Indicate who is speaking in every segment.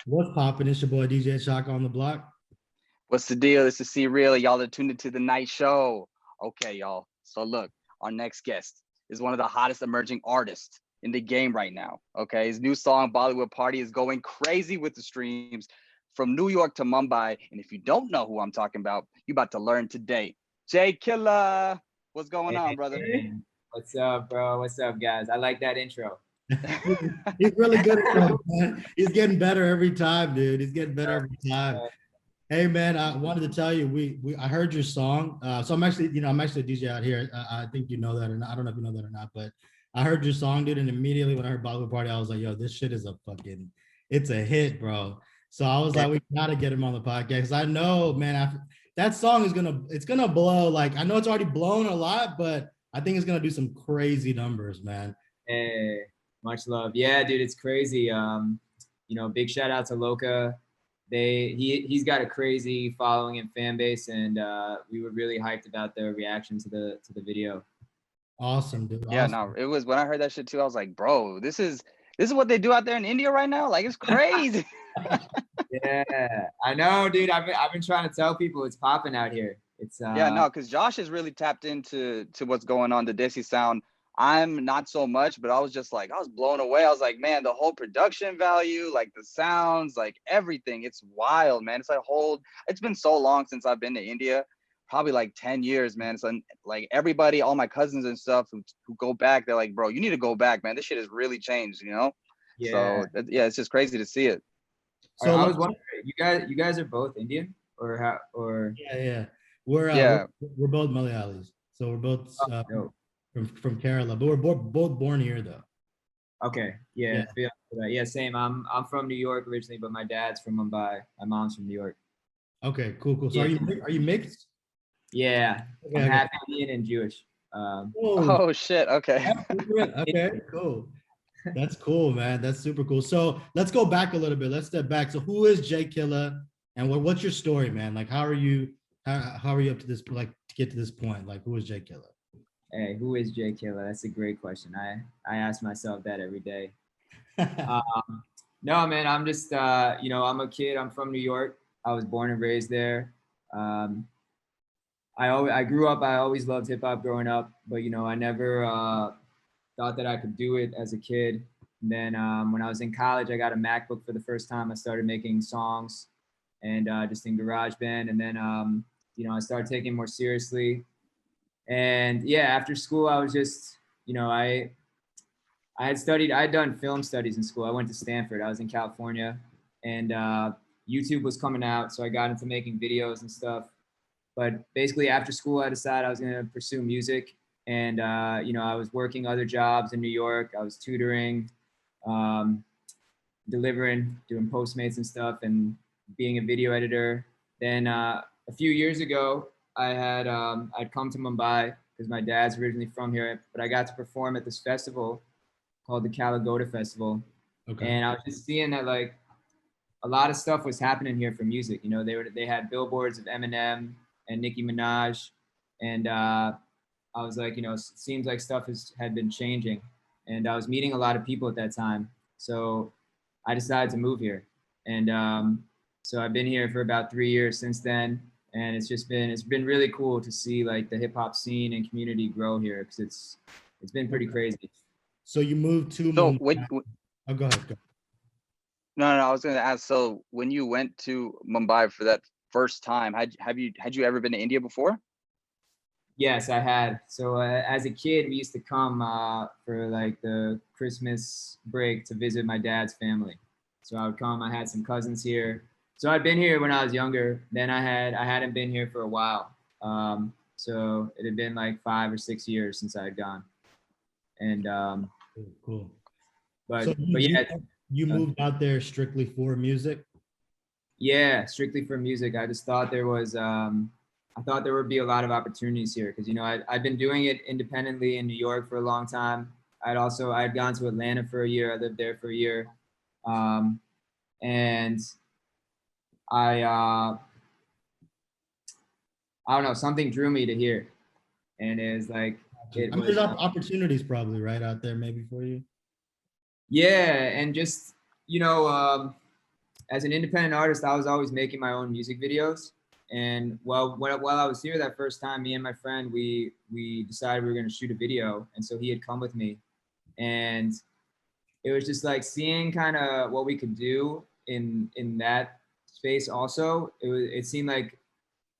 Speaker 1: What's poppin'? It's your boy DJ Shock on the block.
Speaker 2: What's the deal? This is C Real. Y'all are tuned into the night show. Okay, y'all. So look, our next guest is one of the hottest emerging artists in the game right now. Okay, his new song Bollywood Party is going crazy with the streams from New York to Mumbai. And if you don't know who I'm talking about, you about to learn today. Jay Killa, what's going on, brother?
Speaker 3: Hey, what's up, bro? What's up, guys? I like that intro.
Speaker 1: He's really good at that, man. He's getting better every time, dude. He's getting better every time. Hey, man, I wanted to tell you, I heard your song. So I'm actually, I'm actually a DJ out here. I think you know that, or not. I don't know if you know that or not, but I heard your song, dude, and immediately when I heard Bollywood Party, I was like, yo, this shit is it's a hit, bro. So I was like, we gotta get him on the podcast because I know, man, that song it's gonna blow. Like I know it's already blown a lot, but I think it's gonna do some crazy numbers, man.
Speaker 3: Hey, much love. Yeah, dude, it's crazy. Big shout out to Loka. He's got a crazy following and fan base, and we were really hyped about the reaction to the video.
Speaker 1: Awesome, dude.
Speaker 2: Yeah,
Speaker 1: awesome.
Speaker 2: no, it was when I heard that shit too. I was like, bro, this is what they do out there in India right now. Like it's crazy.
Speaker 3: Yeah, I know, dude. I've been trying to tell people it's popping out here. It's
Speaker 2: Yeah, no, because Josh is really tapped into what's going on, the Desi sound. I'm not so much, but I was just like, I was blown away. I was like, man, the whole production value, like the sounds, like everything, it's wild, man. It's been so long since I've been to India, probably like 10 years, man. So like everybody, all my cousins and stuff who go back, they're like, bro, you need to go back, man. This shit has really changed, you know?
Speaker 3: Yeah.
Speaker 2: So yeah, it's just crazy to see it.
Speaker 3: So I was wondering, you guys are both Indian or
Speaker 1: yeah. We're
Speaker 2: Yeah.
Speaker 1: we're both Malayalis, so we're both from Kerala, but we're both born here though.
Speaker 3: Okay, yeah. Yeah, same. I'm from New York originally, but my dad's from Mumbai. My mom's from New York.
Speaker 1: Okay, cool. So
Speaker 3: Yeah.
Speaker 1: are you mixed?
Speaker 3: Yeah, I'm half Indian and Jewish.
Speaker 2: Oh shit. Okay.
Speaker 1: Okay, cool. That's cool, man. That's super cool. So let's go back a little bit. Let's step back. So who is Jay Killa, and what's your story, man? Like, how are you up to this, like, to get to this point? Like, who is Jay Killa?
Speaker 3: Hey, who is Jay Killa? That's a great question. I ask myself that every day. No, man, I'm just I'm a kid. I'm from New York. I was born and raised there. I grew up. I always loved hip hop growing up, but I never thought that I could do it as a kid. And then when I was in college, I got a MacBook for the first time. I started making songs and just in GarageBand. And then, I started taking it more seriously. And yeah, after school, I was just, I had done film studies in school. I went to Stanford. I was in California, and YouTube was coming out. So I got into making videos and stuff. But basically after school, I decided I was going to pursue music. And, I was working other jobs in New York. I was tutoring, delivering, doing Postmates and stuff, and being a video editor. Then a few years ago, I'd come to Mumbai because my dad's originally from here, but I got to perform at this festival called the Kila Festival. Okay. And I was just seeing that like a lot of stuff was happening here for music. They had billboards of Eminem and Nicki Minaj, and I was like, it seems like stuff had been changing, and I was meeting a lot of people at that time. So I decided to move here, and so I've been here for about 3 years since then, and it's been really cool to see like the hip hop scene and community grow here because it's been pretty crazy.
Speaker 1: So you moved to
Speaker 2: So
Speaker 1: oh, go ahead.
Speaker 2: No, I was going to ask. So when you went to Mumbai for that first time, had you ever been to India before?
Speaker 3: Yes, I had. So as a kid, we used to come for like the Christmas break to visit my dad's family. So I would come. I had some cousins here. So I'd been here when I was younger. Then I hadn't been here for a while. So it had been like 5 or 6 years since I had gone. And
Speaker 1: cool.
Speaker 3: But yeah,
Speaker 1: you moved out there strictly for music?
Speaker 3: Yeah, strictly for music. I just thought there was I thought there would be a lot of opportunities here because I'd been doing it independently in New York for a long time. I'd gone to Atlanta for a year. I lived there for a year, and I don't know, something drew me to here, and it's like
Speaker 1: there's opportunities probably right out there maybe for you.
Speaker 3: Yeah, and just as an independent artist, I was always making my own music videos. And while I was here that first time, me and my friend, we decided we were going to shoot a video. And so he had come with me. And it was just like seeing kind of what we could do in that space also. It seemed like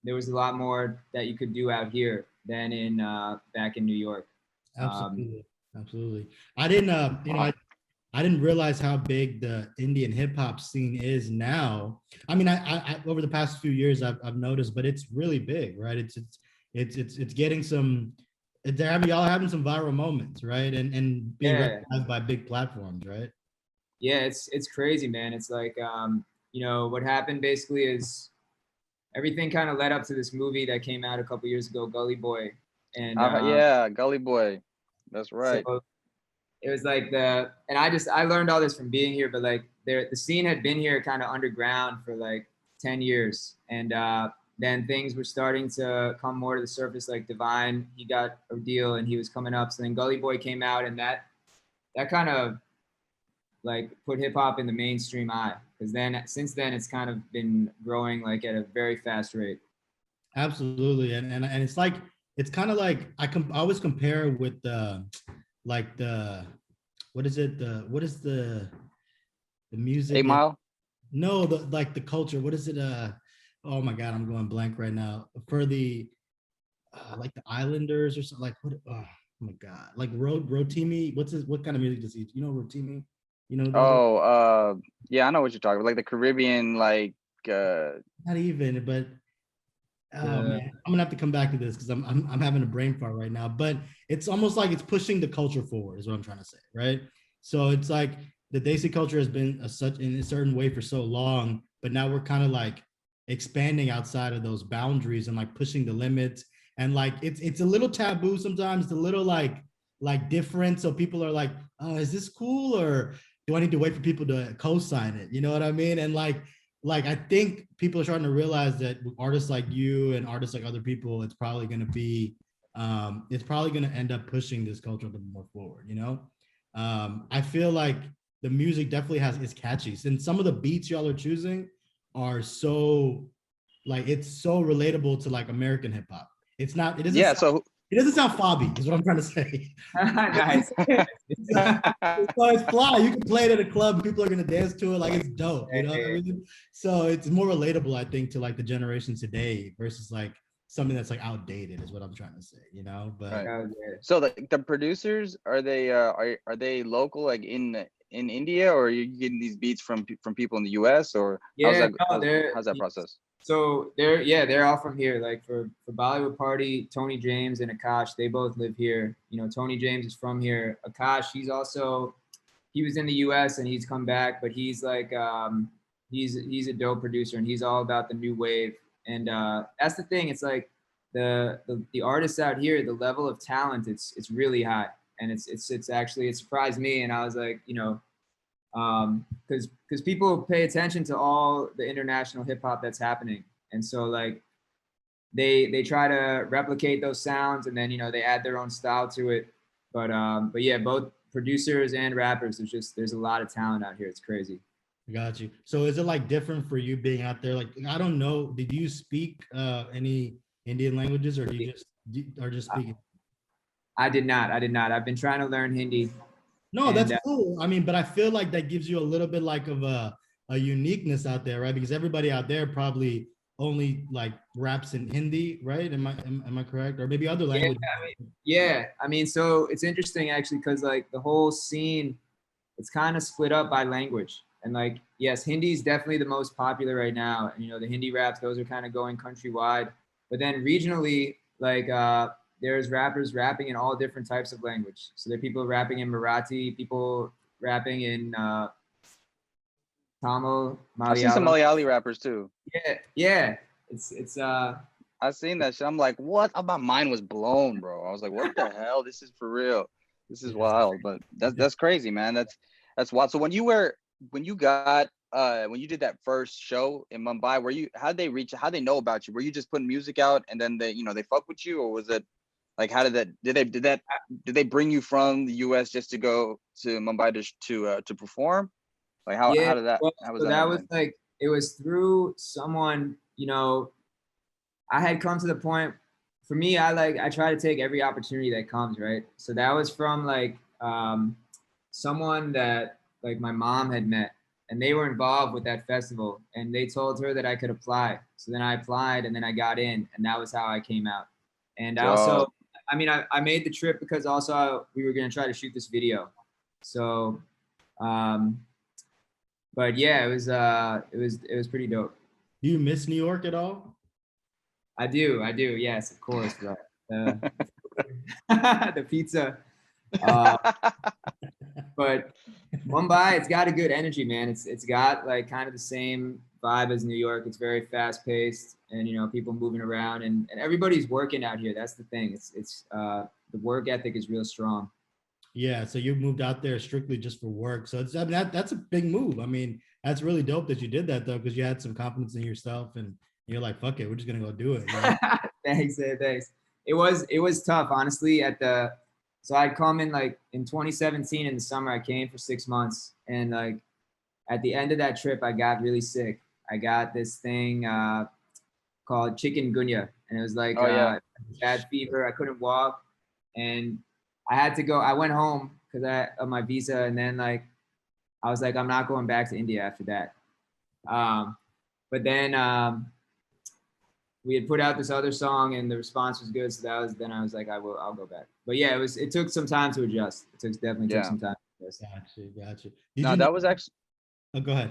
Speaker 3: there was a lot more that you could do out here than in back in New York.
Speaker 1: Absolutely. Absolutely. I didn't, you know, I didn't realize how big the Indian hip hop scene is now. I mean, I over the past few years I've noticed, but it's really big, right? It's getting some. Y'all having some viral moments, right? And being recognized by big platforms, right?
Speaker 3: Yeah, it's crazy, man. It's like you know, what happened basically is everything kind of led up to this movie that came out a couple years ago, Gully Boy, and
Speaker 2: yeah, Gully Boy, that's right.
Speaker 3: So it was like and I learned all this from being here, but like the scene had been here kind of underground for like 10 years, and then things were starting to come more to the surface. Like Divine, he got a deal and he was coming up. So then Gully Boy came out, and that kind of like put hip hop in the mainstream eye, because then since then it's kind of been growing like at a very fast rate.
Speaker 1: Absolutely, and it's like it's kind of like I always compare with the like the what is it what is the music
Speaker 2: 8 Mile?
Speaker 1: No, the like the culture. What is it? Oh my God, I'm going blank right now. For the like the Islanders or something. Like what? Oh my God, like Rotimi. What kind of music does he? You know Rotimi? You know?
Speaker 2: Oh, yeah, I know what you're talking about. Like the Caribbean, like.
Speaker 1: Not even, but oh man, I'm gonna have to come back to this because I'm having a brain fart right now. But it's almost like it's pushing the culture forward, is what I'm trying to say, right? So it's like the Desi culture has been such in a certain way for so long, but now we're kind of like expanding outside of those boundaries and like pushing the limits. And like it's a little taboo sometimes, it's a little like different. So people are like, oh, is this cool, or do I need to wait for people to co-sign it? You know what I mean? And like I think people are starting to realize that artists like you and artists like other people, it's probably going to be it's probably going to end up pushing this culture a little more forward, you know. I feel like the music definitely is catchy, and some of the beats y'all are choosing are so like it's so relatable to like American hip hop. It's not, it doesn't it doesn't sound fobby, is what I'm trying to say.
Speaker 3: Nice.
Speaker 1: So it's fly. You can play it at a club and people are gonna dance to it like it's dope. You know what I mean? So it's more relatable, I think, to like the generation today versus like something that's like outdated, is what I'm trying to say, you know? But
Speaker 2: right. So the producers, are they local, like in India, or are you getting these beats from people in the US, or how's that process?
Speaker 3: So they're all from here. Like for Bollywood Party, Tony James and Akash, they both live here. You know, Tony James is from here. Akash, he was in the US and he's come back, but he's like he's a dope producer and he's all about the new wave. And that's the thing. It's like the artists out here, the level of talent, it's really high. And it's actually, it surprised me. And I was like, you know, because people pay attention to all the international hip hop that's happening, and so like they try to replicate those sounds, and then you know they add their own style to it. But yeah, both producers and rappers, there's a lot of talent out here. It's crazy.
Speaker 1: Got you. So is it like different for you being out there? Like I don't know, did you speak any Indian languages, or do you just speaking?
Speaker 3: I did not. I've been trying to learn Hindi.
Speaker 1: No, that's cool. I mean, but I feel like that gives you a little bit like of a uniqueness out there, right? Because everybody out there probably only like raps in Hindi, right? Am I correct? Or maybe other languages.
Speaker 3: I mean, so it's interesting actually, because like the whole scene, it's kind of split up by language. And like, yes, Hindi is definitely the most popular right now. And you know, the Hindi raps, those are kind of going countrywide. But then regionally, like there's rappers rapping in all different types of language. So there are people rapping in Marathi, people rapping in Tamil, Malayalam.
Speaker 2: I've seen some Malayali rappers too.
Speaker 3: Yeah. It's
Speaker 2: I've seen that shit. I'm like, what? My mind was blown, bro. I was like, what the hell? This is for real. This is wild. But that's crazy, man. That's wild. So when you did that first show in Mumbai, how'd they know about you? Were you just putting music out and then they fuck with you, or was it like, how did they bring you from the US just to go to Mumbai to perform? Like how did that?
Speaker 3: Well,
Speaker 2: How was
Speaker 3: so
Speaker 2: that
Speaker 3: that was
Speaker 2: happening?
Speaker 3: like, it was through someone, you know, I had come to the point, for me, I try to take every opportunity that comes, right? So that was from like someone that like my mom had met, and they were involved with that festival, and they told her that I could apply. So then I applied, and then I got in, and that was how I came out. And I also,
Speaker 2: Dope.
Speaker 3: I mean, I made the trip because also we were gonna try to shoot this video. So, um, but yeah, it was pretty dope.
Speaker 1: Do you miss New York at all?
Speaker 3: I do. Yes, of course, bro. The pizza. Uh, but Mumbai, it's got a good energy, man. It's got like kind of the same vibe as New York. It's very fast paced, and you know, people moving around, and everybody's working out here. That's the thing. It's the work ethic is real strong.
Speaker 1: Yeah, so you moved out there strictly just for work. So it's, I mean, that's a big move. I mean, that's really dope that you did that though, because you had some confidence in yourself and you're like, fuck it, we're just gonna go do it. You know?
Speaker 3: Thanks, thanks. It was tough, honestly. So I'd come in like in 2017 in the summer. I came for 6 months, and like at the end of that trip, I got really sick. I got this thing called chikungunya, and it was like
Speaker 2: Oh yeah.
Speaker 3: bad fever. I couldn't walk, and I had to go. I went home because of my visa, and then like I was like, I'm not going back to India after that. But then we had put out this other song, and the response was good. So then I was like, I'll go back. But yeah, it took some time to adjust. Definitely took
Speaker 2: Yeah.
Speaker 3: some time to adjust.
Speaker 1: Got you.
Speaker 2: No, that was actually.
Speaker 1: Oh, go ahead.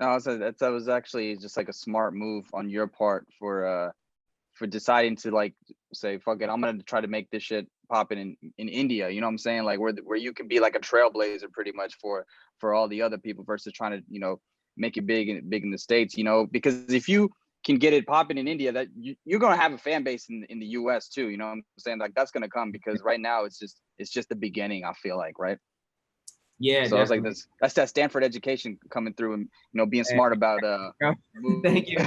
Speaker 2: No, that was actually just like a smart move on your part for deciding to like say fuck it, I'm gonna try to make this shit popping in India. You know what I'm saying? Like where you can be like a trailblazer pretty much for all the other people versus trying to make it big in the States. Because if you can get it popping in India, that you're gonna have a fan base in the US too. You know what I'm saying? Like that's gonna come because right now it's just the beginning. I feel like, right?
Speaker 3: Yeah,
Speaker 2: So it's like
Speaker 3: definitely.
Speaker 2: that's that Stanford education coming through and being smart about
Speaker 3: Thank you.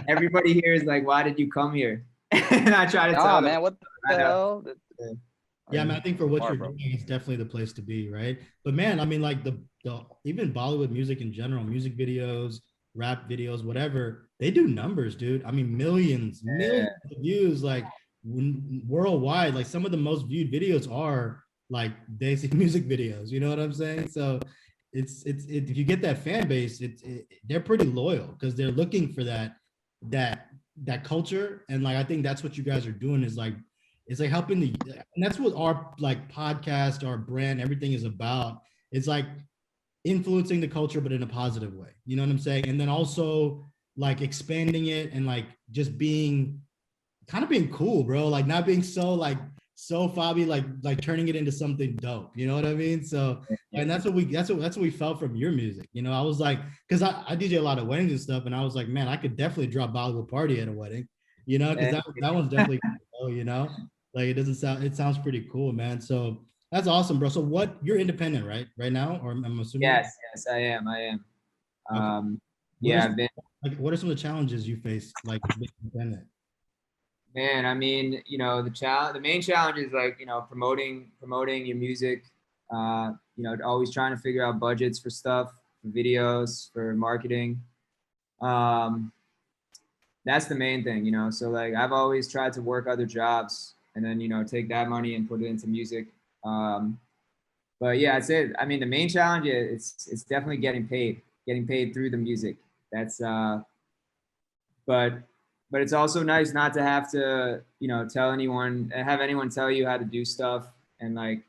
Speaker 3: Everybody here is like, why did you come here? And I try to tell them,
Speaker 2: man, what the hell?
Speaker 1: Yeah, I mean, I think for what
Speaker 2: Smart,
Speaker 1: you're
Speaker 2: bro.
Speaker 1: doing, it's definitely the place to be, right? But man, I mean, like the even Bollywood music in general, music videos, rap videos, whatever, they do numbers, dude. I mean, millions of views, like worldwide. Like some of the most viewed videos are like basic music videos. You know what I'm saying? So if you get that fan base, they're pretty loyal because they're looking for that that culture, and like I think that's what you guys are doing is like it's like helping and that's what our like podcast, our brand, everything is about. It's like influencing the culture, but in a positive way. You know what I'm saying? And then also like expanding it and like just being kind of being cool, bro. Like not being so fobby, like turning it into something dope. You know what I mean? So and that's what we felt from your music. I was like, because I DJ a lot of weddings and stuff, and I was like, man, I could definitely drop Bollywood Party at a wedding, because that one's definitely like it sounds pretty cool, man. So that's awesome, bro. So you're independent, right now, or I'm assuming?
Speaker 3: Yes, I am.
Speaker 1: Okay.
Speaker 3: Yeah, I've been.
Speaker 1: What are some of the challenges you face, like being independent?
Speaker 3: Man, I mean, the main challenge is like, promoting your music, always trying to figure out budgets for stuff, for videos, for marketing. That's the main thing. So like I've always tried to work other jobs and then, take that money and put it into music. But yeah, I'd say, I mean, the main challenge is it's definitely getting paid through the music. That's but it's also nice not to have to tell anyone and have anyone tell you how to do stuff. And like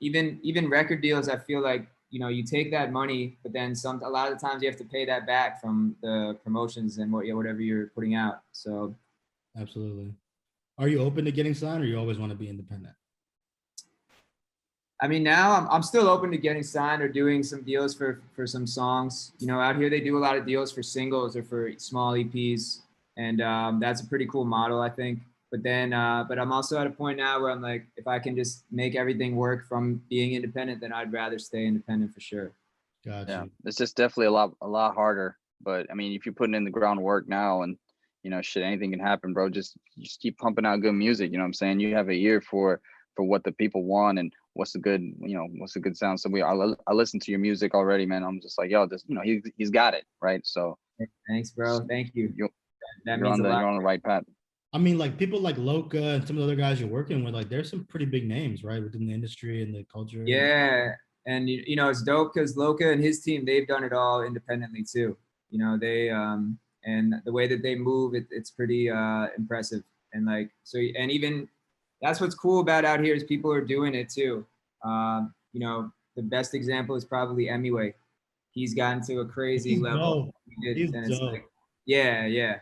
Speaker 3: even record deals, I feel like you take that money, but then a lot of the times you have to pay that back from the promotions and whatever you're putting out. So
Speaker 1: absolutely. Are you open to getting signed, or you always want to be independent?
Speaker 3: I mean, now I'm still open to getting signed or doing some deals for some songs. Out here they do a lot of deals for singles or for small EPs, and that's a pretty cool model, I think. But then, but I'm also at a point now where I'm like, if I can just make everything work from being independent, then I'd rather stay independent for sure.
Speaker 1: Gotcha.
Speaker 2: Yeah, it's just definitely a lot harder. But I mean, if you're putting in the groundwork now, and shit, anything can happen, bro. Just keep pumping out good music. You know what I'm saying? You have a ear for what the people want and what's a good, what's a good sound. So I listen to your music already, man. I'm just like, yo, this, he's got it, right? So
Speaker 3: thanks, bro. Thank you. That
Speaker 2: you're
Speaker 3: means
Speaker 2: on
Speaker 3: a lot.
Speaker 2: you're on the right path.
Speaker 1: I mean, like people like Loca and some of the other guys you're working with, like there's some pretty big names, right, within the industry and the culture.
Speaker 3: Yeah, and it's dope because Loca and his team, they've done it all independently too. They and the way that they move, it's pretty impressive. And like and even that's what's cool about out here is people are doing it too. The best example is probably Emiway. He's gotten to a crazy level.
Speaker 1: He's dope.
Speaker 3: Like, yeah.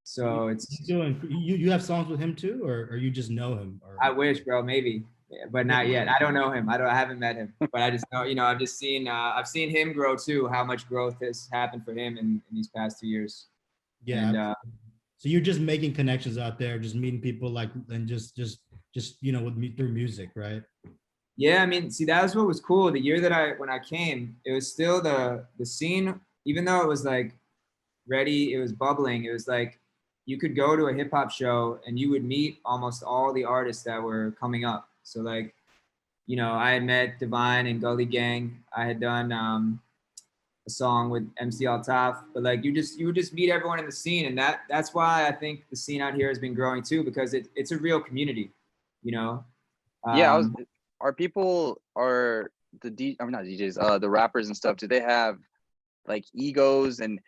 Speaker 3: So
Speaker 1: he's doing. You have songs with him too, or you just know him? Or?
Speaker 3: I wish, bro, maybe, yeah, but not yet. I don't know him. I haven't met him, but I just know. I've just seen. I've seen him grow too. How much growth has happened for him in these past 2 years.
Speaker 1: Yeah. And, so you're just making connections out there, just meeting people, like, and just with me through music, right?
Speaker 3: Yeah, I mean, see, that was what was cool. The year that when I came, it was still the scene, even though it was like ready, it was bubbling. It was like you could go to a hip hop show and you would meet almost all the artists that were coming up. So like, I had met Divine and Gully Gang. I had done a song with MC Altaf, but like you would just meet everyone in the scene, and that's why I think the scene out here has been growing too, because it's a real community,
Speaker 2: Yeah, are not DJs, the rappers and stuff, do they have like egos, and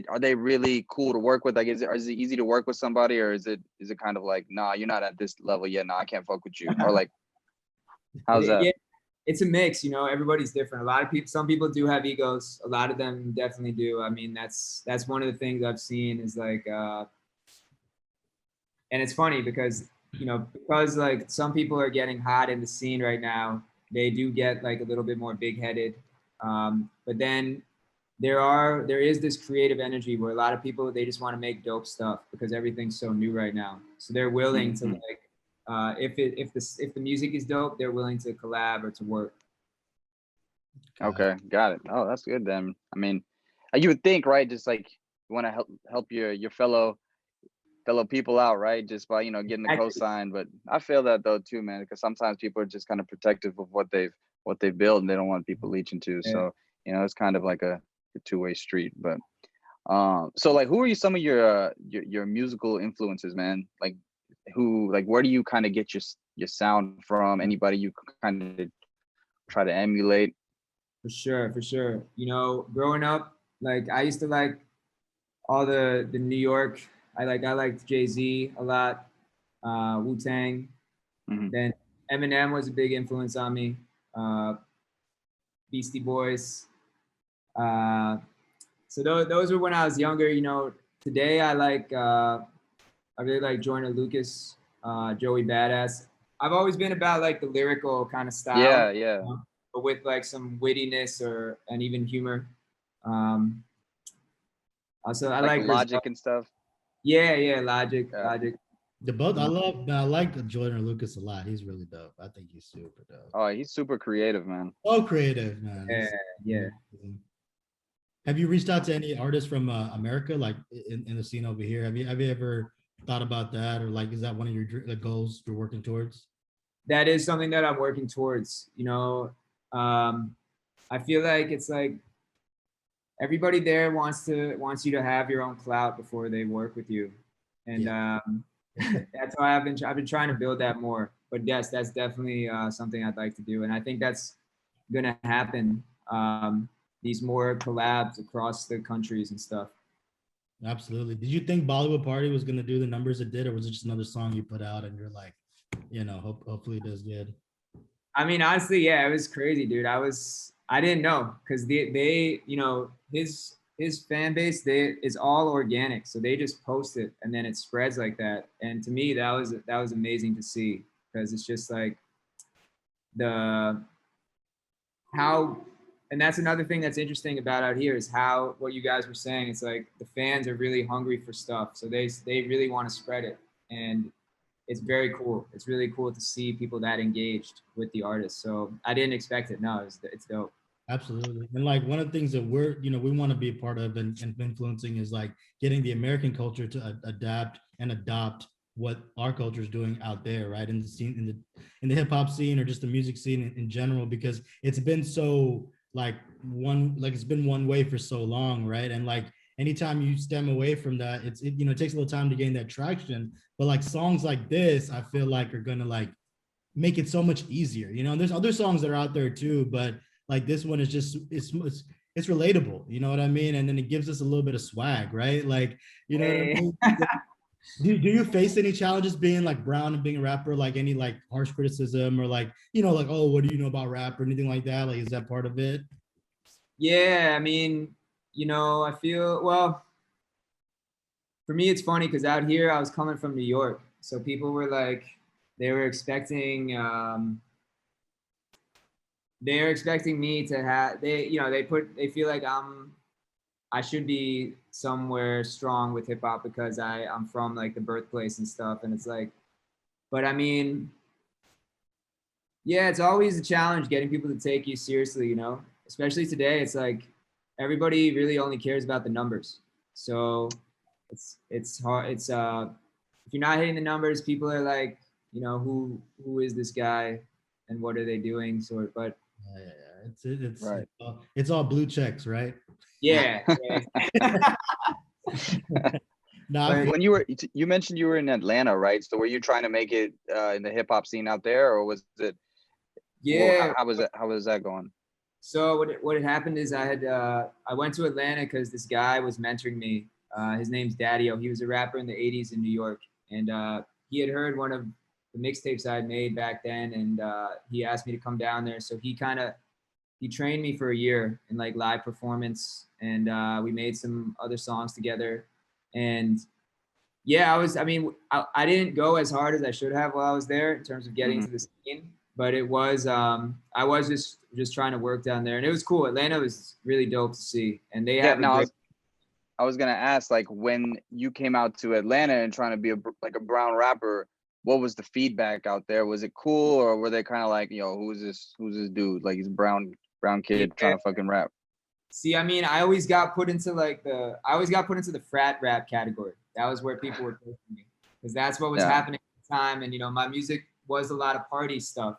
Speaker 2: are they really cool to work with? Like, is it easy to work with somebody, or is it kind of like, nah, you're not at this level yet, nah, I can't fuck with you, or like, how's that?
Speaker 3: Yeah, it's a mix, everybody's different. A lot of people, some people do have egos, a lot of them definitely do. I mean, that's one of the things I've seen is like, and it's funny because because like some people are getting hot in the scene right now, they do get like a little bit more big-headed, but then there is this creative energy where a lot of people, they just want to make dope stuff because everything's so new right now, so they're willing to like if the music is dope, they're willing to collab or to work.
Speaker 2: Okay, got it. Oh, that's good then. I mean, you would think, right, just like you want to help your fellow people out, right, just by getting the cosign. But I feel that though too, man, because sometimes people are just kind of protective of what they've built, and they don't want people leeching too. Yeah. So it's kind of like a two-way street. But so like, who are some of your musical influences, man? Like where do you kind of get your sound from? Anybody you kind of try to emulate?
Speaker 3: For sure. Growing up, like I used to like all the New York. I liked Jay-Z a lot, Wu-Tang. Then Eminem was a big influence on me. Beastie Boys. So those were when I was younger. Today I really like Joyner Lucas, Joey Badass. I've always been about like the lyrical kind of style.
Speaker 2: Yeah.
Speaker 3: But with like some wittiness and even humor. Also, I like
Speaker 2: Logic and stuff.
Speaker 3: Yeah, Logic.
Speaker 1: The both I like Joyner Lucas a lot. He's really dope. I think he's super dope.
Speaker 2: Oh, he's super creative, man.
Speaker 1: So creative, man.
Speaker 3: Yeah.
Speaker 1: Have you reached out to any artists from America, like in the scene over here? Have you ever thought about that, or like, is that one of your goals you're working towards?
Speaker 3: That is something that I'm working towards. I feel like it's like everybody there wants you to have your own clout before they work with you, and that's why I've been trying to build that more. But yes, that's definitely something I'd like to do, and I think that's gonna happen. These more collabs across the countries and stuff.
Speaker 1: Absolutely. Did you think Bollywood Party was gonna do the numbers it did, or was it just another song you put out and you're like, hopefully it does good?
Speaker 3: I mean, honestly, yeah, it was crazy, dude. I didn't know because they his fan base is all organic, so they just post it and then it spreads like that. And to me, that was amazing to see, because it's just like and that's another thing that's interesting about out here is how, what you guys were saying, it's like the fans are really hungry for stuff, so they really want to spread it, and it's very cool. It's really cool to see people that engaged with the artist. So I didn't expect it. No, it's dope.
Speaker 1: Absolutely. And like one of the things that we want to be a part of and influencing is like getting the American culture to adapt and adopt what our culture is doing out there, right? In the scene, in the hip hop scene, or just the music scene in general, because it's been so like it's been one way for so long, right? And like anytime you stem away from that, it takes a little time to gain that traction. But like songs like this, I feel like are gonna like make it so much easier. There's other songs that are out there too, but like this one is just it's relatable. You know what I mean? And then it gives us a little bit of swag, right? Like, you know what I mean? Do you face any challenges being like brown and being a rapper, like any like harsh criticism or like, like, oh, what do you know about rap or anything like that? Like, is that part of it?
Speaker 3: Yeah, I mean, I feel, well, for me, it's funny because out here I was coming from New York. So people were like, they were expecting, me to have, they feel like I should be somewhere strong with hip hop because I'm from like the birthplace and stuff. And it's like, but I mean, yeah, it's always a challenge getting people to take you seriously, especially today. It's like everybody really only cares about the numbers. So it's hard. If you're not hitting the numbers, people are like, who is this guy and what are they doing? But
Speaker 1: It's
Speaker 2: right.
Speaker 1: It's all blue checks, right?
Speaker 3: Yeah.
Speaker 1: No,
Speaker 2: when you mentioned you were in Atlanta, right? So were you trying to make it in the hip hop scene out there, or was it?
Speaker 3: Yeah.
Speaker 2: How was that going?
Speaker 3: So what had happened is I went to Atlanta because this guy was mentoring me. His name's Daddy-O. He was a rapper in the 80s in New York. And he had heard one of the mixtapes I had made back then. And he asked me to come down there. So he trained me for a year in like live performance. And we made some other songs together. And yeah, I didn't go as hard as I should have while I was there in terms of getting to the scene. But it was, I was just trying to work down there, and it was cool. Atlanta was really dope to see, and they have
Speaker 2: I was gonna ask, like, when you came out to Atlanta and trying to be a brown rapper, what was the feedback out there? Was it cool, or were they kind of like, who's this dude? Like, he's a brown kid trying to fucking rap.
Speaker 3: See, I mean, I always got put into the frat rap category. That was where people were taking me because that's what was happening at the time, and my music was a lot of party stuff.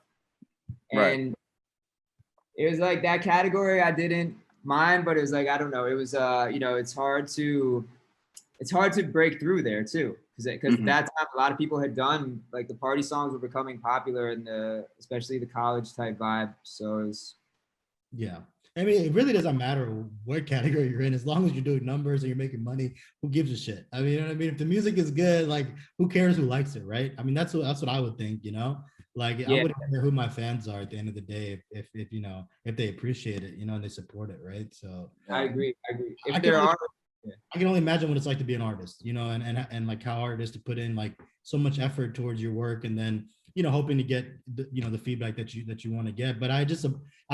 Speaker 3: And it was like that category I didn't mind, but it was like, I don't know. It was, it's hard to break through there too. Cause at that time, a lot of people had done like the party songs were becoming popular and especially the college type vibe. So it was.
Speaker 1: Yeah. I mean, it really doesn't matter what category you're in, as long as you're doing numbers and you're making money, who gives a shit? I mean, you know what I mean? If the music is good, like who cares who likes it, right? I mean, that's what I would think, Like I wouldn't care who my fans are at the end of the day if they appreciate it, and they support it, right? So
Speaker 3: I agree. If
Speaker 1: I can only imagine what it's like to be an artist, and like how hard it is to put in like so much effort towards your work, and then hoping to get the feedback that you want to get. But I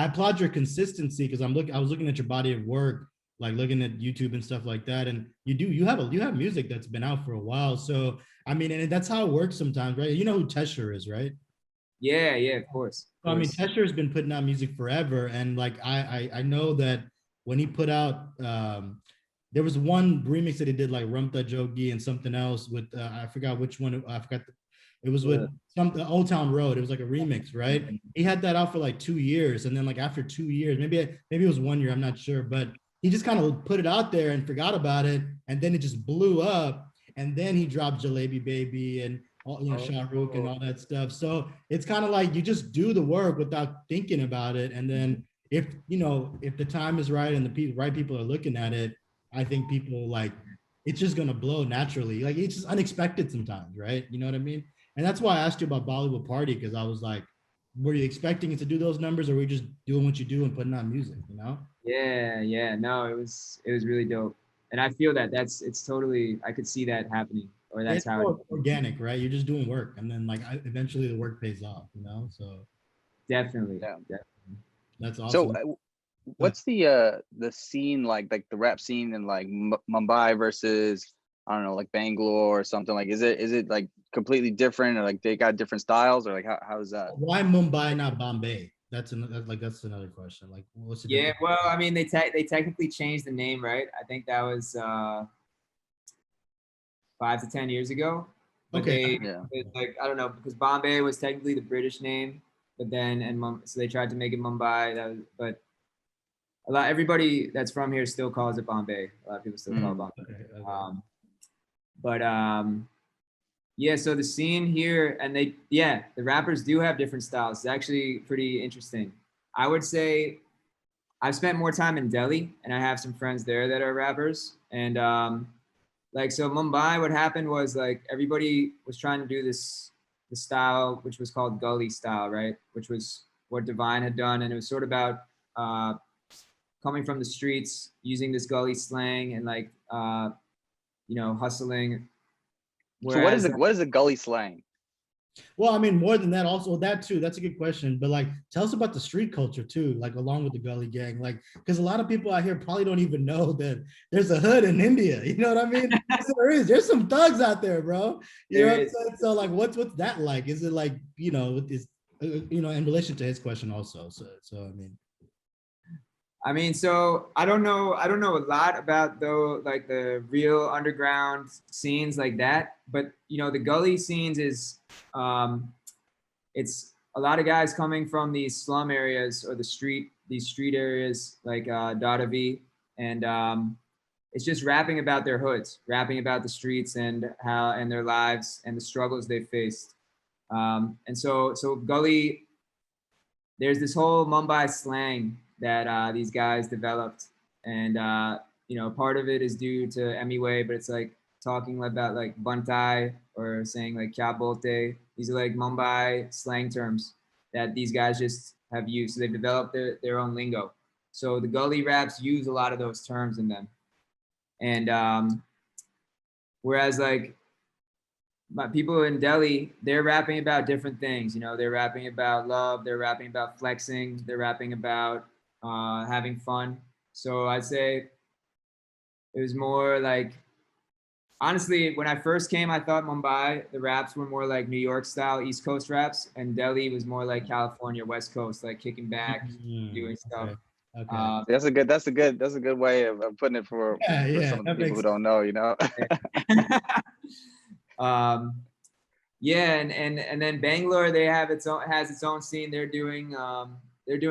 Speaker 1: applaud your consistency because I was looking at your body of work, like looking at YouTube and stuff like that, and you have music that's been out for a while. So I mean, and that's how it works sometimes, right? You know who Tesher is, right?
Speaker 3: Yeah, of course.
Speaker 1: I mean, Tesher has been putting out music forever, and like I know that when he put out, there was one remix that he did, like Rumta Jogi and something else with I forgot which one. It was with some Old Town Road. It was like a remix, right? He had that out for like 2 years, and then like after 2 years, maybe it was 1 year, I'm not sure, but he just kind of put it out there and forgot about it, and then it just blew up, and then he dropped Jalebi Baby and Shah Rukh and all that stuff. So it's kind of like you just do the work without thinking about it, and then if the time is right and the right people are looking at it, I think people like it's just gonna blow naturally. Like it's just unexpected sometimes, right? You know what I mean? And that's why I asked you about Bollywood Party, because I was like, were you expecting it to do those numbers, or were you just doing what you do and putting on music?
Speaker 3: Yeah. No, it was really dope, and I feel that it's totally. I could see that happening, or that's
Speaker 1: it's
Speaker 3: how
Speaker 1: organic, right? You're just doing work, and then like eventually the work pays off, So
Speaker 3: definitely.
Speaker 1: That's awesome.
Speaker 2: So what's the scene like the rap scene in like Mumbai versus, I don't know, like Bangalore or something? Like is it like completely different, or like they got different styles, or like how is that?
Speaker 1: Why Mumbai, not Bombay? That's another question. Like what's the difference?
Speaker 3: Well, I mean they technically changed the name, right? I think that was 5 to 10 years ago. But
Speaker 1: Okay.
Speaker 3: it's like, I don't know, because Bombay was technically the British name, but then, so they tried to make it Mumbai. But everybody that's from here still calls it Bombay. A lot of people still call it Bombay.
Speaker 1: Okay.
Speaker 3: But yeah, so the scene here, and the rappers do have different styles. It's actually pretty interesting. I would say I've spent more time in Delhi, and I have some friends there that are rappers. And like, so Mumbai, what happened was like everybody was trying to do the style, which was called gully style, right? Which was what Divine had done. And it was sort of about coming from the streets, using this gully slang and like, hustling.
Speaker 2: Whereas, so what is a gully slang?
Speaker 1: Well, I mean, more than that, also that too. That's a good question. But like, tell us about the street culture too, like along with the gully gang, like because a lot of people out here probably don't even know that there's a hood in India. You know what I mean? There's some thugs out there, bro. You know what I'm saying? So like, what's that like? Is it like in relation to his question also? So
Speaker 3: I mean, so I don't know a lot about like the real underground scenes like that, but the gully scenes is it's a lot of guys coming from these slum areas or these street areas like Dadavi, and it's just rapping about their hoods, rapping about the streets and their lives and the struggles they faced. And so gully, there's this whole Mumbai slang that these guys developed, and part of it is due to Emiway, but it's like talking about like bantai or saying like kya bolte. These are like Mumbai slang terms that these guys just have used. So they've developed their own lingo. So the gully raps use a lot of those terms in them, and whereas like people in Delhi, they're rapping about different things. They're rapping about love, they're rapping about flexing, they're rapping about having fun. So I'd say it was more like, honestly, when I first came, I thought Mumbai, the raps were more like New York style East Coast raps, and Delhi was more like California West Coast, like kicking back, doing stuff.
Speaker 1: Okay.
Speaker 2: That's a good way of putting it for some of the people who don't know,
Speaker 3: Yeah, and then Bangalore, they have has its own scene. They're doing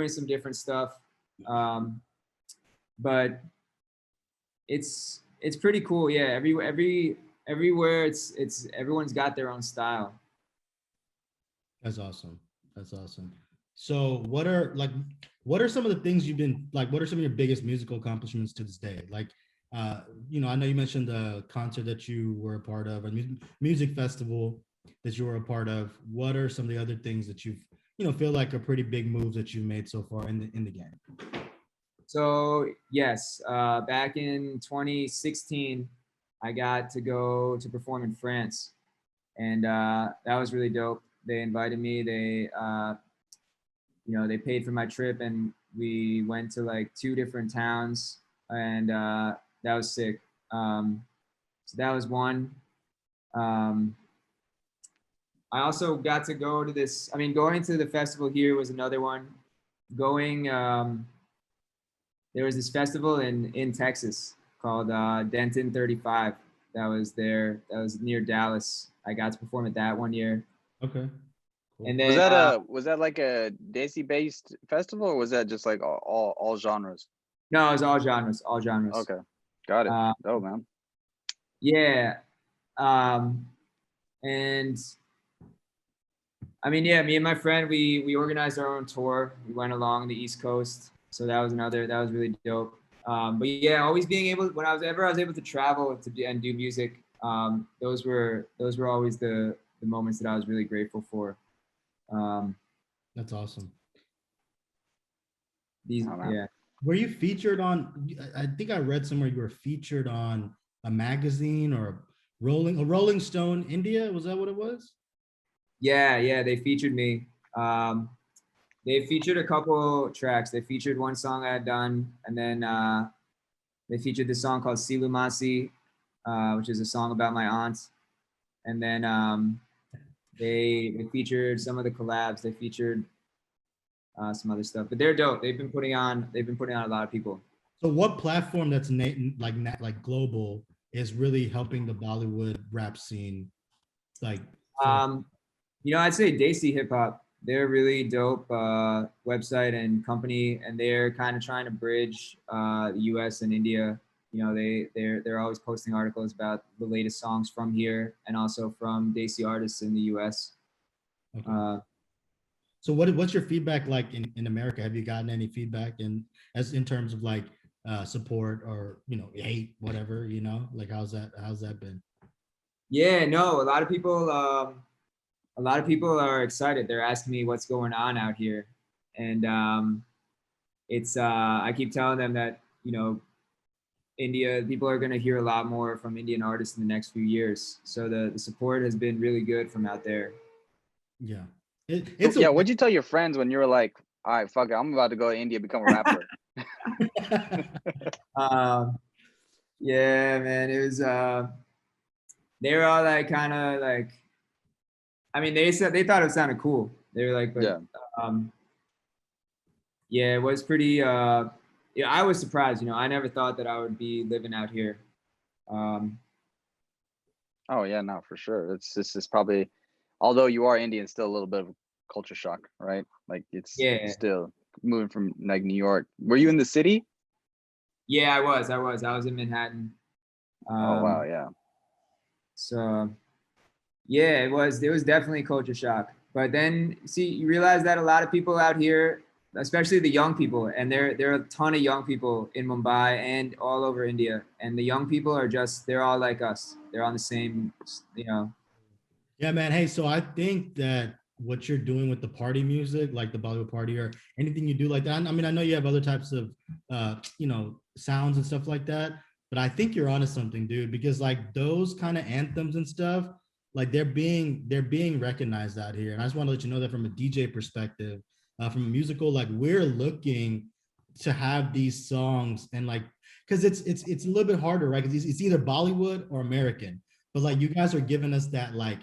Speaker 3: some different stuff, but it's pretty cool. Yeah, everywhere it's everyone's got their own style.
Speaker 1: That's awesome. So what are some of the things you've been like? What are some of your biggest musical accomplishments to this day? Like, I know you mentioned the concert that you were a part of, a music festival that you were a part of. What are some of the other things that you've, feel like are pretty big moves that you've made so far in the game?
Speaker 3: So yes, back in 2016, I got to go to perform in France, and that was really dope. They invited me. They they paid for my trip, and we went to like 2 different towns, and that was sick. So that was one. I also got to go to this. I mean, going to the festival here was another one. There was this festival in Texas called Denton 35. That was near Dallas. I got to perform at that one year.
Speaker 1: Okay.
Speaker 3: Cool. And then
Speaker 2: was that like a Desi based festival, or was that just like all genres?
Speaker 3: No, it was all genres.
Speaker 2: Okay, got it. Oh man.
Speaker 3: Yeah, and I mean, yeah, me and my friend, we organized our own tour. We went along the East Coast, so that was really dope. But yeah, always being able, when I was able to travel and do music, those were always the moments that I was really grateful for.
Speaker 1: That's awesome.
Speaker 3: Yeah.
Speaker 1: Were you featured on? I think I read somewhere you were featured on a magazine or a Rolling Stone India. Was that what it was?
Speaker 3: Yeah, they featured me. They featured a couple tracks. They featured one song I had done, and then they featured this song called Silumasi, which is a song about my aunt. And then they featured some of the collabs. They featured some other stuff, but they're dope. They've been putting on a lot of people.
Speaker 1: So what platform that's like global is really helping the Bollywood rap scene Like,
Speaker 3: You know, I'd say Desi Hip Hop. They're a really dope website and company, and they're kind of trying to bridge the U.S. and India. You know, they're always posting articles about the latest songs from here and also from Desi artists in the U.S.
Speaker 1: okay. So what's your feedback like in America? Have you gotten any feedback in terms of like support or, you know, hate, whatever, you know, like how's that been?
Speaker 3: Yeah, no, a lot of people are excited. They're asking me what's going on out here, and it's I keep telling them that, you know, India, people are going to hear a lot more from Indian artists in the next few years. So the support has been really good from out there.
Speaker 1: Yeah.
Speaker 2: Yeah, what'd you tell your friends when you were like, all right, fuck it, I'm about to go to India, become a rapper?
Speaker 3: Yeah, man, it was they were all like kind of like, I mean, they thought it sounded cool. They were like, but
Speaker 2: Yeah.
Speaker 3: Yeah, it was pretty yeah, I was surprised, you know. I never thought that I would be living out here.
Speaker 2: Oh yeah, no, for sure. This is probably, although you are Indian, still a little bit of culture shock, right? Like it's
Speaker 3: Yeah.
Speaker 2: still moving from like New York. Were you in the city?
Speaker 3: Yeah, I was in Manhattan.
Speaker 2: Oh wow, yeah.
Speaker 3: So yeah, it was definitely culture shock. But then see, you realize that a lot of people out here, especially the young people, and there are a ton of young people in Mumbai and all over India, and the young people are just, they're all like us. They're on the same, you know.
Speaker 1: Yeah, man. Hey, so I think that what you're doing with the party music, like the Bollywood party or anything you do like that. I mean, I know you have other types of, you know, sounds and stuff like that, but I think you're onto something, dude, because like those kind of anthems and stuff, like they're being recognized out here. And I just want to let you know that from a DJ perspective, from a musical, like we're looking to have these songs and like, because it's a little bit harder, right? Because it's either Bollywood or American, but like you guys are giving us that like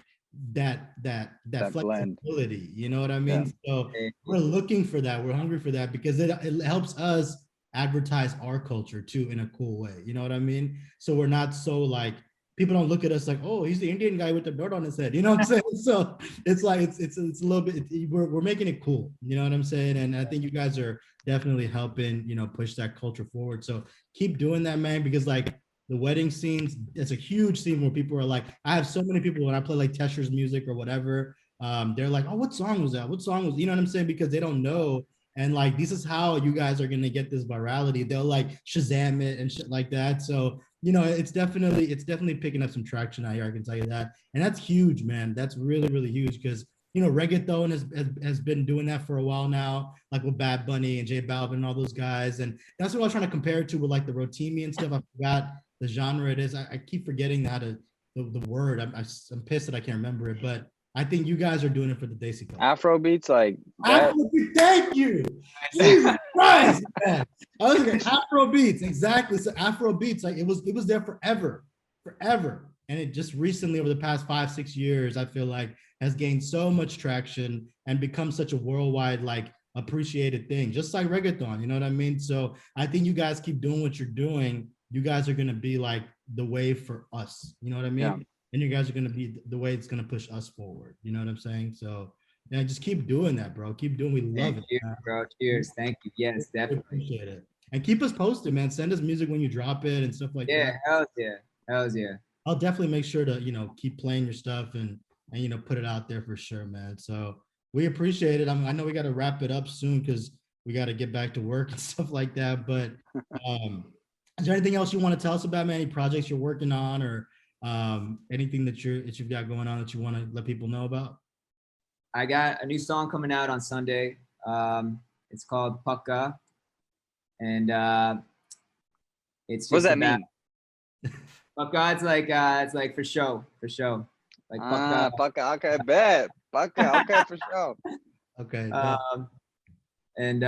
Speaker 1: that
Speaker 2: That blend.
Speaker 1: flexibility, you know what I
Speaker 2: Yeah.
Speaker 1: mean? So we're looking for that, we're hungry for that because it helps us advertise our culture too in a cool way, you know what I mean? So we're not so like, people don't look at us like, oh, he's the Indian guy with the dirt on his head, you know what I'm saying? So it's like it's a little bit, we're making it cool, you know what I'm saying? And I think you guys are definitely helping, you know, push that culture forward. So keep doing that, man, because like the wedding scenes, it's a huge scene where people are like, I have so many people when I play like Tesher's music or whatever, they're like, oh, what song was that? What song was, you know what I'm saying? Because they don't know. And like, this is how you guys are gonna get this virality. They'll like Shazam it and shit like that. So, you know, it's definitely picking up some traction out here. I can tell you that. And that's huge, man. That's really, really huge because, you know, reggaeton has been doing that for a while now, like with Bad Bunny and J Balvin and all those guys. And that's what I was trying to compare it to with like the Rotimi and stuff. I forgot the genre it is. I keep forgetting how to the word. I'm pissed that I can't remember it, but I think you guys are doing it for the Desi culture.
Speaker 2: Afro beats like that.
Speaker 1: Thank you. Jesus Christ, man. I was like Afro beats, exactly. So Afro beats, like it was there forever, forever. And it just recently, over the past 5-6 years, I feel like has gained so much traction and become such a worldwide like appreciated thing, just like reggaeton. You know what I mean? So I think you guys keep doing what you're doing. You guys are gonna be like the wave for us. You know what I mean?
Speaker 2: Yeah.
Speaker 1: And you guys are gonna be the way it's gonna push us forward. You know what I'm saying? So yeah, just keep doing that, bro. Keep doing. We love
Speaker 3: Thank
Speaker 1: it,
Speaker 3: you, bro. Cheers. Thank you. Yes,
Speaker 1: we
Speaker 3: definitely.
Speaker 1: appreciate it. And keep us posted, man. Send us music when you drop it and stuff like
Speaker 3: Yeah,
Speaker 1: that.
Speaker 3: hells yeah. Hells yeah.
Speaker 1: I'll definitely make sure to, you know, keep playing your stuff and you know, put it out there for sure, man. So we appreciate it. I know we got to wrap it up soon because we got to get back to work and stuff like that. But is there anything else you want to tell us about, man? Any projects you're working on or anything that you've got going on that you want to let people know about?
Speaker 3: I got a new song coming out on Sunday. It's called Pakka, and it's
Speaker 2: What does
Speaker 3: just
Speaker 2: that
Speaker 3: about
Speaker 2: mean?
Speaker 3: Pakka. It's like for show, like Pakka.
Speaker 2: Pucka. Okay, bet. Pucka. Okay, for sure.
Speaker 1: Okay.
Speaker 3: And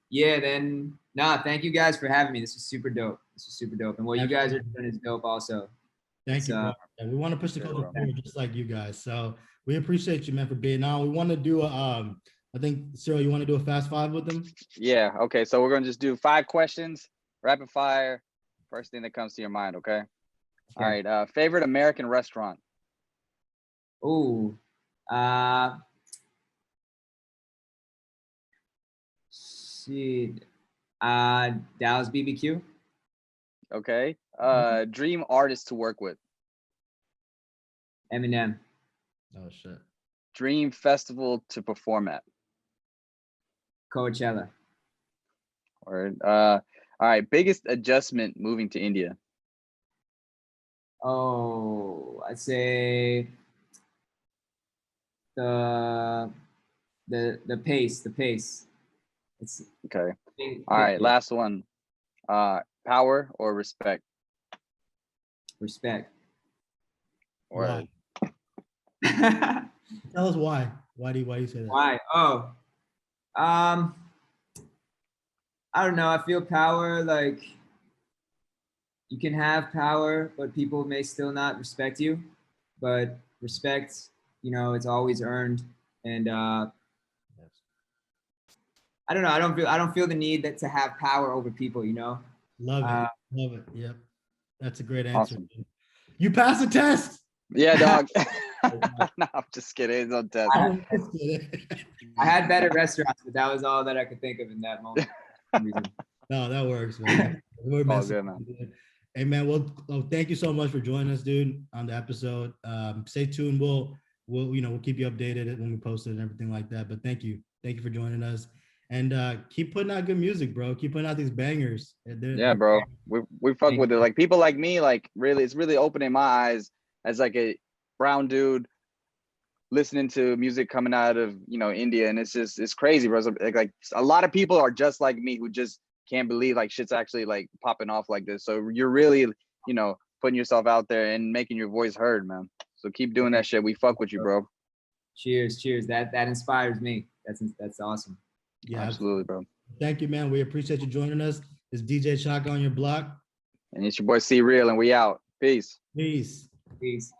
Speaker 3: yeah, then nah, thank you guys for having me. This was super dope. And what you guys are doing is dope also.
Speaker 1: Thank you, bro. Yeah, we want to push the culture forward just like you guys. So we appreciate you, man, for being on. We want to do a I think Cyril, you want to do a fast five with them?
Speaker 2: Yeah. Okay. So we're gonna just do 5 questions, rapid fire. First thing that comes to your mind. Okay. All right. Favorite American restaurant?
Speaker 3: Oh, shit. Dallas BBQ.
Speaker 2: Okay. Dream artist to work with.
Speaker 3: Eminem.
Speaker 1: Oh shit.
Speaker 2: Dream festival to perform at.
Speaker 3: Coachella.
Speaker 2: Or all right. Biggest adjustment moving to India.
Speaker 3: Oh, I'd say the pace. It's
Speaker 2: Okay. All right. Last one. Power or respect.
Speaker 3: Respect.
Speaker 2: Or
Speaker 1: Tell us why. Why do you say that?
Speaker 3: Why? Oh, I don't know. I feel power, like you can have power, but people may still not respect you. But respect, it's always earned. And I don't know. I don't feel the need to have power over people.
Speaker 1: Love it. Love it. Yep. That's a great answer.
Speaker 2: Awesome.
Speaker 1: You passed the test.
Speaker 2: Yeah, dog. No, I'm just kidding. It's on test.
Speaker 3: I had better restaurants, but that was all that I could think of in that moment.
Speaker 1: No, that works, man. We're
Speaker 2: All good, man.
Speaker 1: Hey, man. Well, thank you so much for joining us, dude, on the episode. Stay tuned. We'll keep you updated when we post it and everything like that. But thank you for joining us, and keep putting out good music, bro. Keep putting out these bangers.
Speaker 2: Yeah, bro. We fuck with it. Like people like me, like really, it's really opening my eyes as like a brown dude listening to music coming out of India, and it's crazy, bro. Like a lot of people are just like me who just can't believe like shit's actually like popping off like this. So you're really putting yourself out there and making your voice heard, man. So keep doing that shit. We fuck with you, bro.
Speaker 3: Cheers. That inspires me. That's awesome.
Speaker 2: Yeah, absolutely, bro.
Speaker 1: Thank you, man. We appreciate you joining us. It's DJ Chalk on your block,
Speaker 2: and it's your boy C Real, and we out. Peace.
Speaker 1: Peace.
Speaker 3: Peace.